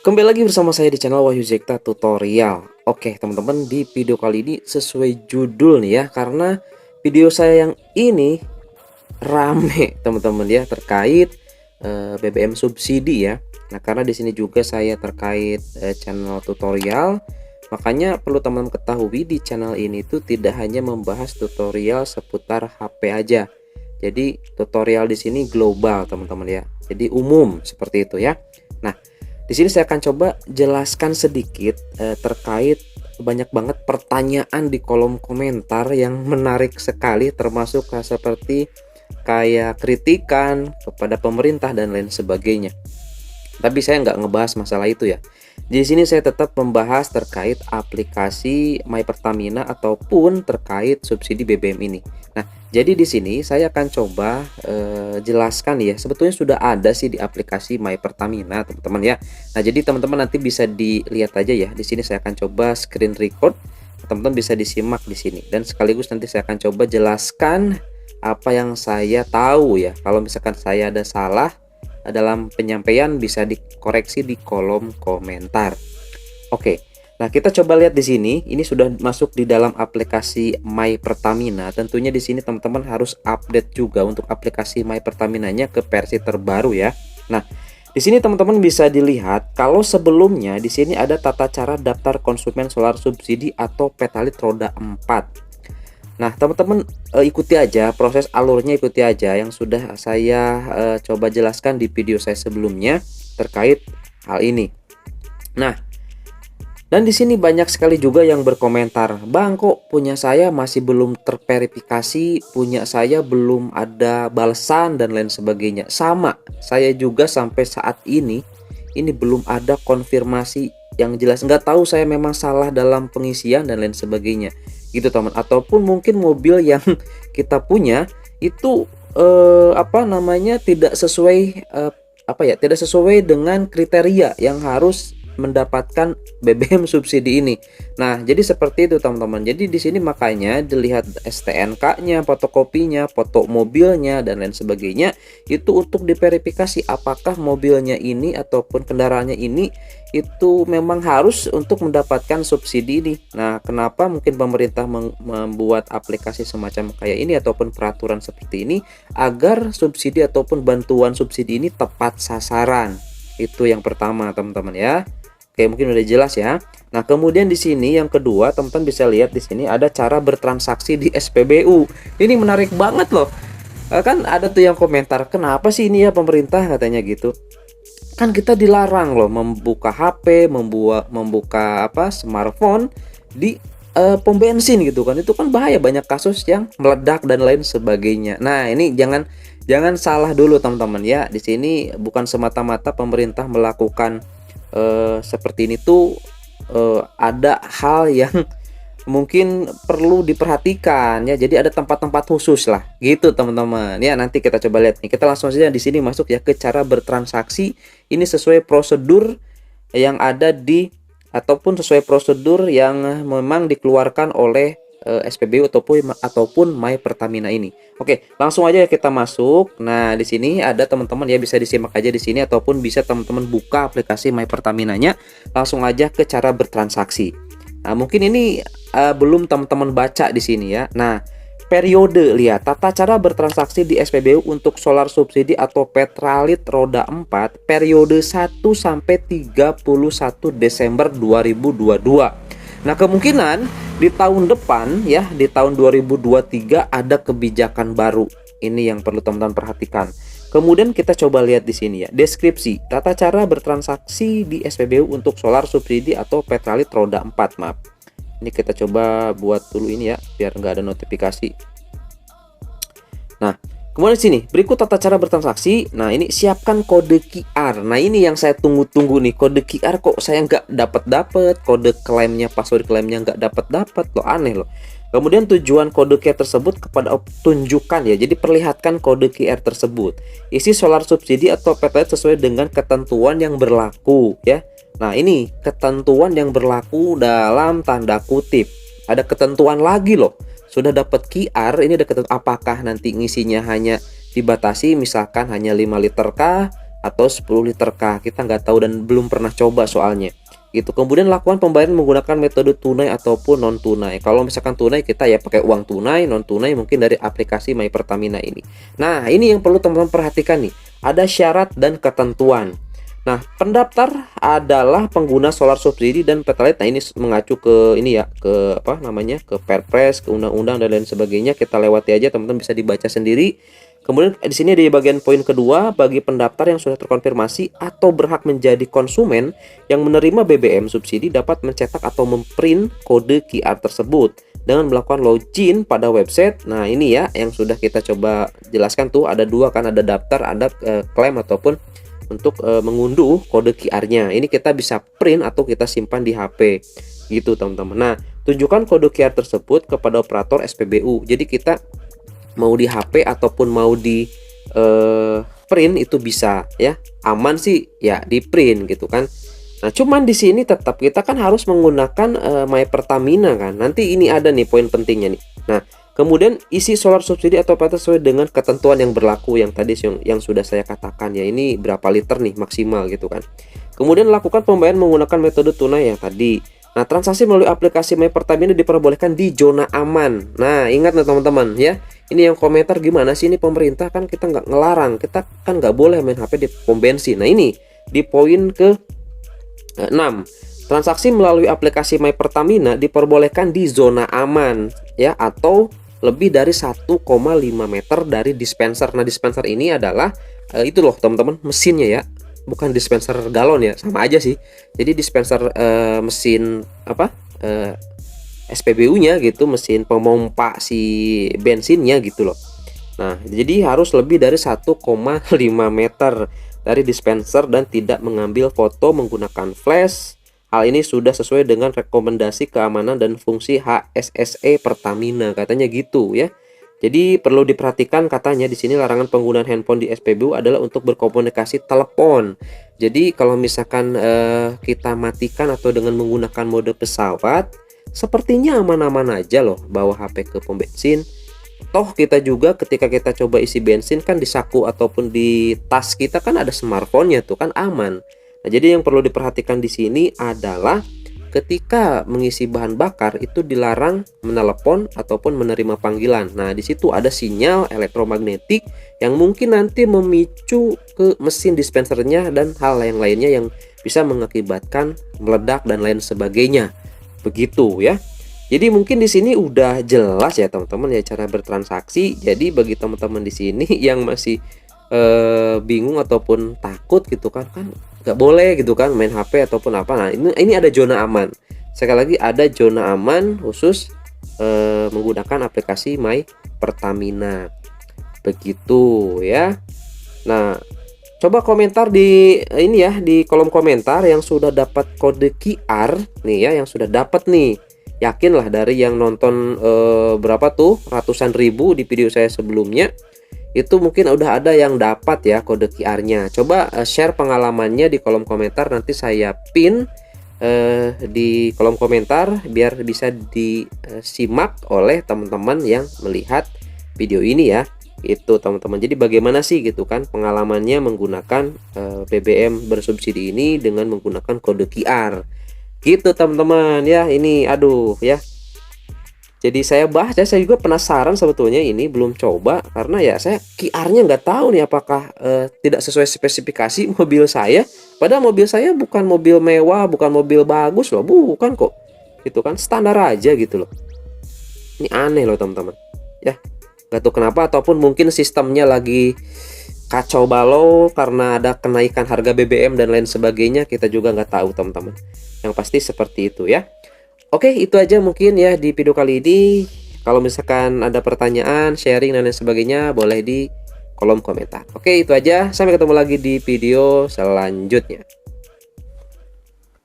Kembali lagi bersama saya di channel Wahyu Zekta Tutorial. Oke teman-teman, di video kali ini sesuai judul nih ya, karena video saya yang ini rame teman-teman ya, terkait BBM subsidi ya. Nah, karena di sini juga saya terkait channel tutorial, makanya perlu teman-teman ketahui di channel ini tuh tidak hanya membahas tutorial seputar HP aja. Jadi tutorial di sini global teman-teman ya. Jadi umum seperti itu ya. Nah, di sini saya akan coba jelaskan sedikit terkait banyak banget pertanyaan di kolom komentar yang menarik sekali, termasuk seperti kayak kritikan kepada pemerintah dan lain sebagainya. Tapi saya nggak ngebahas masalah itu ya. Di sini saya tetap membahas terkait aplikasi My Pertamina ataupun terkait subsidi BBM ini. Nah, jadi di sini saya akan coba jelaskan ya. Sebetulnya sudah ada sih di aplikasi My Pertamina, teman-teman ya. Nah, jadi teman-teman nanti bisa dilihat aja ya. Di sini saya akan coba screen record. Teman-teman bisa disimak di sini dan sekaligus nanti saya akan coba jelaskan apa yang saya tahu ya. Kalau misalkan saya ada salah dalam penyampaian bisa dikoreksi di kolom komentar. Oke. Nah, kita coba lihat di sini. Ini sudah masuk di dalam aplikasi My Pertamina. Tentunya di sini teman-teman harus update juga untuk aplikasi My Pertaminanya ke versi terbaru ya. Nah, di sini teman-teman bisa dilihat kalau sebelumnya di sini ada tata cara daftar konsumen solar subsidi atau Petalit roda 4. Nah, teman-teman ikuti aja proses alurnya, ikuti aja yang sudah saya coba jelaskan di video saya sebelumnya terkait hal ini. Nah, dan di sini banyak sekali juga yang berkomentar, "Bang, kok punya saya masih belum terverifikasi, punya saya belum ada balasan dan lain sebagainya." Sama, saya juga sampai saat ini belum ada konfirmasi yang jelas. Nggak tahu saya memang salah dalam pengisian dan lain sebagainya gitu teman, ataupun mungkin mobil yang kita punya itu tidak sesuai tidak sesuai dengan kriteria yang harus mendapatkan BBM subsidi ini. Nah, jadi seperti itu teman-teman. Jadi di sini makanya dilihat STNK-nya, fotokopinya, foto mobilnya dan lain sebagainya itu untuk diverifikasi apakah mobilnya ini ataupun kendaraannya ini itu memang harus untuk mendapatkan subsidi ini. Nah, kenapa mungkin pemerintah membuat aplikasi semacam kayak ini ataupun peraturan seperti ini agar subsidi ataupun bantuan subsidi ini tepat sasaran. Itu yang pertama, teman-teman ya. Oke, mungkin udah jelas ya. Nah, kemudian di sini yang kedua, teman-teman bisa lihat di sini ada cara bertransaksi di SPBU. Ini menarik banget loh. Kan ada tuh yang komentar, "Kenapa sih ini ya pemerintah?" katanya gitu. Kan kita dilarang loh membuka HP, membuka smartphone di pom bensin gitu kan. Itu kan bahaya, banyak kasus yang meledak dan lain sebagainya. Nah, ini jangan salah dulu teman-teman ya. Di sini bukan semata-mata pemerintah melakukan seperti ini tuh ada hal yang mungkin perlu diperhatikan ya. Jadi ada tempat-tempat khusus lah gitu teman-teman ya. Nanti kita coba lihat nih. Kita langsung saja di sini masuk ya ke cara bertransaksi. Ini sesuai prosedur yang ada di ataupun sesuai prosedur yang memang dikeluarkan oleh SPBU ataupun My Pertamina ini. Oke, langsung aja kita masuk. Nah, di sini ada teman-teman ya, bisa disimak aja di sini ataupun bisa teman-teman buka aplikasi My Pertaminanya, langsung aja ke cara bertransaksi. Nah, mungkin ini belum teman-teman baca di sini ya. Nah, periode, lihat tata cara bertransaksi di SPBU untuk solar subsidi atau Petalit roda 4 periode 1 sampai 31 Desember 2022. Nah, kemungkinan di tahun depan ya, di tahun 2023 ada kebijakan baru. Ini yang perlu teman-teman perhatikan. Kemudian kita coba lihat di sini ya, deskripsi tata cara bertransaksi di SPBU untuk solar subsidi atau Petalit roda 4, maaf. Ini kita coba buat dulu ini ya, biar nggak ada notifikasi. Nah, kemudian sini berikut tata cara bertransaksi. Nah, ini siapkan kode QR. Nah, ini yang saya tunggu-tunggu nih, kode QR kok saya nggak dapat kode klaimnya, password klaimnya nggak dapat loh, aneh loh. Kemudian tujuan kode QR tersebut kepada tunjukkan ya, jadi perlihatkan kode QR tersebut. Isi solar subsidi atau Petalit sesuai dengan ketentuan yang berlaku ya. Nah, ini ketentuan yang berlaku dalam tanda kutip. Ada ketentuan lagi loh. Sudah dapat QR, ini ada ketentuan apakah nanti ngisinya hanya dibatasi misalkan hanya 5 liter kah atau 10 liter kah, kita nggak tahu dan belum pernah coba soalnya gitu. Kemudian lakukan pembayaran menggunakan metode tunai ataupun non tunai. Kalau misalkan tunai kita ya pakai uang tunai, non tunai mungkin dari aplikasi My Pertamina ini. Nah, ini yang perlu teman-teman perhatikan nih. Ada syarat dan ketentuan. Nah, pendaftar adalah pengguna solar subsidi dan Pertalite. Nah, ini mengacu ke ini ya, ke apa namanya? Ke Perpres, ke undang-undang dan lain sebagainya. Kita lewati aja, teman-teman bisa dibaca sendiri. Kemudian di sini di bagian poin kedua, bagi pendaftar yang sudah terkonfirmasi atau berhak menjadi konsumen yang menerima BBM subsidi dapat mencetak atau memprint kode QR tersebut dengan melakukan login pada website. Nah, ini ya yang sudah kita coba jelaskan tuh, ada dua kan, ada daftar, ada klaim ataupun untuk mengunduh kode QR-nya. Ini kita bisa print atau kita simpan di HP gitu, teman-teman. Nah, tunjukkan kode QR tersebut kepada operator SPBU. Jadi kita mau di HP ataupun mau di print itu bisa ya, aman sih ya di print gitu kan. Nah, cuman di sini tetap kita kan harus menggunakan My Pertamina kan. Nanti ini ada nih poin pentingnya nih. Nah, kemudian isi solar subsidi atau apa sesuai dengan ketentuan yang berlaku yang tadi yang sudah saya katakan ya. Ini berapa liter nih maksimal gitu kan. Kemudian lakukan pembayaran menggunakan metode tunai yang tadi. Nah, transaksi melalui aplikasi My Pertamina diperbolehkan di zona aman. Nah, ingat nih teman-teman ya. Ini yang komentar gimana sih, ini pemerintah kan kita nggak ngelarang, kita kan nggak boleh main HP di pom bensin. Nah, ini di poin ke 6. Transaksi melalui aplikasi My Pertamina diperbolehkan di zona aman ya, atau lebih dari 1,5 meter dari dispenser. Nah, dispenser ini adalah itu loh teman-teman, mesinnya ya. Bukan dispenser galon ya, sama aja sih. Jadi dispenser mesin apa? SPBU-nya gitu, mesin pemompa si bensinnya gitu loh. Nah, jadi harus lebih dari 1,5 meter dari dispenser dan tidak mengambil foto menggunakan flash. Hal ini sudah sesuai dengan rekomendasi keamanan dan fungsi HSSE Pertamina, katanya gitu ya. Jadi perlu diperhatikan katanya di sini larangan penggunaan handphone di SPBU adalah untuk berkomunikasi telepon. Jadi kalau misalkan kita matikan atau dengan menggunakan mode pesawat, sepertinya aman-aman aja loh bawa HP ke pom bensin. Toh kita juga ketika kita coba isi bensin kan di saku ataupun di tas kita kan ada smartphone-nya tuh kan aman. Nah, jadi yang perlu diperhatikan di sini adalah ketika mengisi bahan bakar itu dilarang menelepon ataupun menerima panggilan. Nah, di situ ada sinyal elektromagnetik yang mungkin nanti memicu ke mesin dispensernya dan hal yang lainnya yang bisa mengakibatkan meledak dan lain sebagainya. Begitu ya. Jadi mungkin di sini udah jelas ya teman-teman ya cara bertransaksi. Jadi bagi teman-teman di sini yang masih bingung ataupun takut gitu kan nggak boleh gitu kan main HP ataupun apa. Nah, ini ada zona aman. Sekali lagi ada zona aman khusus menggunakan aplikasi My Pertamina. Begitu ya. Nah, coba komentar di ini ya, di kolom komentar yang sudah dapat kode QR nih ya, yang sudah dapat nih. Yakinlah dari yang nonton berapa tuh ratusan ribu di video saya sebelumnya, itu mungkin udah ada yang dapat ya kode QR-nya. Coba share pengalamannya di kolom komentar, nanti saya pin di kolom komentar biar bisa disimak oleh teman-teman yang melihat video ini ya. Itu teman-teman. Jadi bagaimana sih gitu kan pengalamannya menggunakan BBM bersubsidi ini dengan menggunakan kode QR. Gitu teman-teman ya. Ini aduh ya. Jadi saya bahas ya, saya juga penasaran sebetulnya, ini belum coba karena ya saya QR-nya nggak tahu nih apakah tidak sesuai spesifikasi mobil saya. Padahal mobil saya bukan mobil mewah, bukan mobil bagus loh, bukan kok. Itu kan standar aja gitu loh. Ini aneh loh teman-teman. Ya, nggak tahu kenapa, ataupun mungkin sistemnya lagi kacau balau karena ada kenaikan harga BBM dan lain sebagainya, kita juga nggak tahu teman-teman. Yang pasti seperti itu ya. Oke, itu aja mungkin ya di video kali ini. Kalau misalkan ada pertanyaan, sharing dan lain sebagainya, boleh di kolom komentar. Oke, itu aja. Sampai ketemu lagi di video selanjutnya.